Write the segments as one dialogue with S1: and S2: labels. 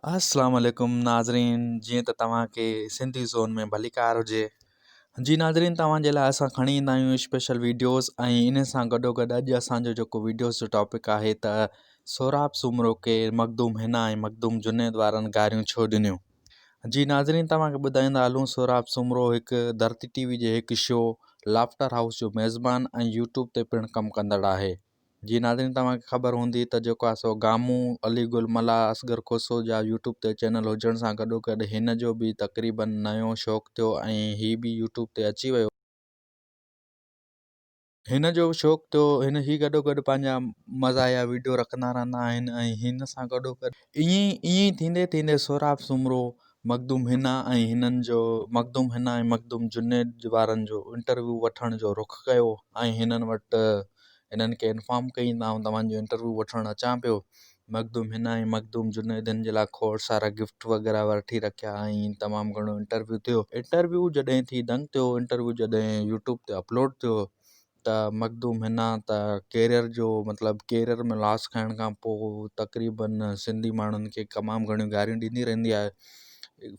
S1: अस्सलाम वालेकुम नाज़रीन। जीअं त तव्हांखे सिंधी ज़ोन में भलीकार हुजे। जी नाज़रीन, तव्हांजे लाइ असां खणी ईंदा आहियूं स्पेशल वीडियोज़ ऐं इन सां गॾोगॾु अॼु असांजो जेको वीडियोज़ जो टॉपिक आहे त सोराब सुमरो के मखदूम हिना ऐं मखदूम जुनेद वारनि गारियूं छो ॾिनियूं। जी नाज़रीन, तव्हांखे ॿुधाईंदा हलूं, सोराब सुमरो हिकु धरती टीवी जे हिकु शो लाफ्टर हाउस जो मेज़बान ऐं यूट्यूब ते पिणु कमु कंदड़ आहे। जी नाज़रीन, तव्हांखे ख़बर हूंदी त जेको आहे सो गामू अली गुल मला असगर खोसो जा यूट्यूब ते चैनल हुजण सां गॾोगॾु हिन जो बि तक़रीबन नयो शौक़ु थियो ऐं हीअ बि यूट्यूब ते अची वियो। हिन जो शौक़ु थियो, ही गॾोगॾु पंहिंजा मज़ाया वीडियो रखंदा रहंदा आहिनि ऐं हिन सां गॾोगॾु ईअं थींदे थींदे सोराब सुमरो मखदूम हिना ऐं हिननि जो मखदूम हिना ऐं मखदूम जुनेद वारनि जो इंटरव्यू वठण जो रुख़ कयो ऐं हिननि वटि हिननि खे इन्फॉर्म कईं त तव्हांजो इंटरव्यू वठणु अचां पियो। मखदूम हिना ऐं मखदूम जुनेदनि जे लाइ खोड़ सारा गिफ्ट वग़ैरह वठी रखिया ऐं तमामु घणो इंटरव्यू थियो। इंटरव्यू जॾहिं थी दंग थियो, इंटरव्यू जॾहिं यूट्यूब ते अपलोड थियो त मखदूम हिना त कैरियर जो मतिलबु कैरियर में लॉस खाइण खां पोइ तक़रीबन सिंधी माण्हुनि खे तमामु घणियूं गारियूं ॾींदी रहंदी आहे।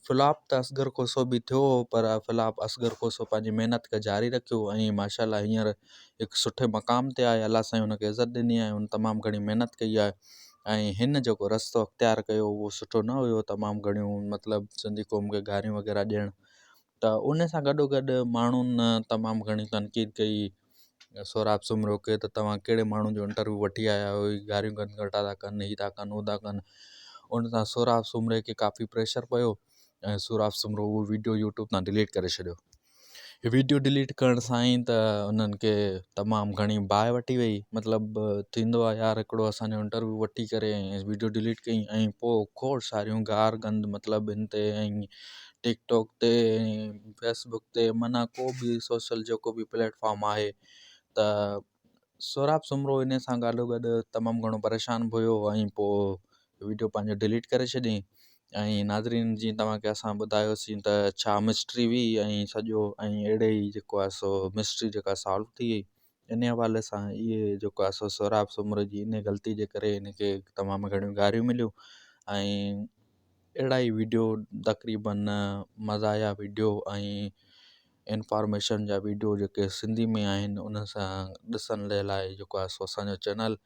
S1: फ़्लॉप त असगर खोसो बि थियो, पर फ़्लॉप असगर खोसो पंहिंजी महिनत खे जारी रखियो ऐं माशाल्लाह हींअर हिकु सुठे मक़ाम ते आहे। अलाह साईं हुनखे इज़त ॾिनी आहे, हुन तमामु घणी महिनत कई आहे ऐं हिन जेको रस्तो अख़्तियार कयो उहो सुठो न हुयो। तमामु घणियूं मतिलबु सिंधी क़ौम खे गारियूं वग़ैरह ॾियणु, त उन सां गॾोगॾु माण्हुनि तमामु घणी तनक़ीद कई सोराब सुमरो के त तव्हां कहिड़े माण्हू जो इंटरव्यू वठी आया आहियो, गारियूं गनगटा था कनि, ही था कनि, हो था कनि। उन सां सोराब सुमरे खे काफ़ी प्रेशर पियो ऐं सोराब सुमरो उहो वीडियो यूट्यूब तां डिलीट करे छॾियो। हीअ वीडियो डिलीट करण सां ई त उन्हनि खे तमामु घणी बाहि वठी वई। मतिलबु थींदो आहे यार, हिकिड़ो असांजो इंटरव्यू वठी करे ऐं वीडियो डिलीट कई ऐं पोइ खोड़ सारियूं गार गंद मतिलबु हिन ते ऐं टिकटॉक ते फेसबुक ते, माना को बि सोशल जेको बि प्लेटफॉर्म आहे त सोराब सुमरो इन सां गॾोगॾु तमामु घणो परेशान बि हुयो ऐं पोइ वीडियो पंहिंजो डिलीट करे छॾियईं। ऐं नाज़रीन, जीअं तव्हांखे असां ॿुधायोसीं त छा मिस्ट्री हुई ऐं सॼो ऐं अहिड़े ई जेको आहे सो मिस्ट्री जेका सॉल्व थी वई। इन हवाले सां इहे जेको आहे सो सोराब सुमरो जी इन ग़लती जे करे हिनखे तमामु घणियूं गारियूं मिलियूं ऐं अहिड़ा ई वीडियो तक़रीबन मज़ाया वीडियो ऐं इंफॉर्मेशन जा वीडियो जेके सिंधी में आहिनि उन सां ॾिसण जे लाइ जेको आहे सो असांजो चैनल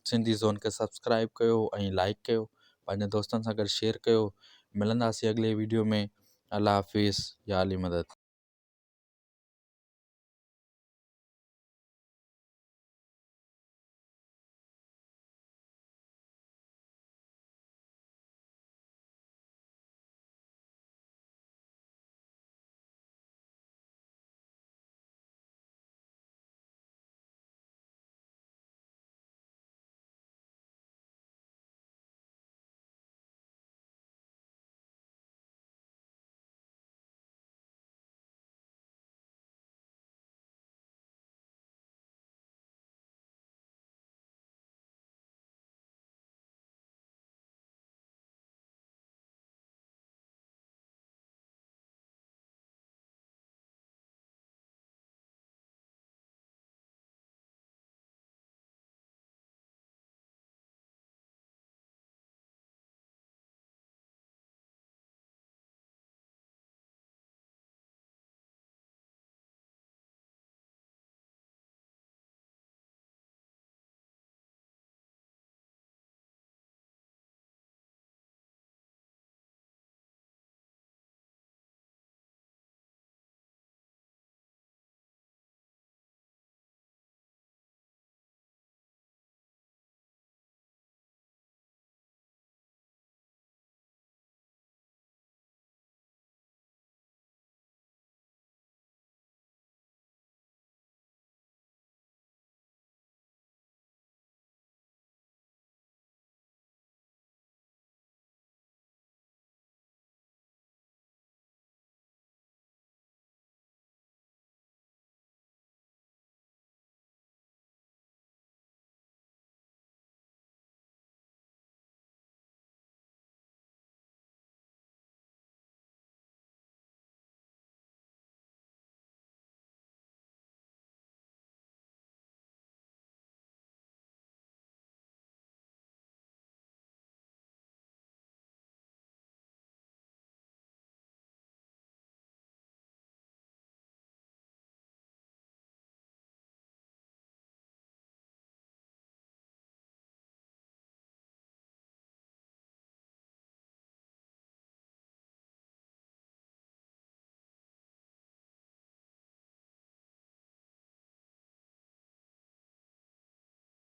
S1: सिंधी ज़ोन खे सब्सक्राइब कयो ऐं लाइक कयो, पंहिंजे दोस्तनि सां गॾु शेयर कयो। मिलंदासीं अॻिले वीडियो में। अल्लाह हाफ़िज़, या अली मदद।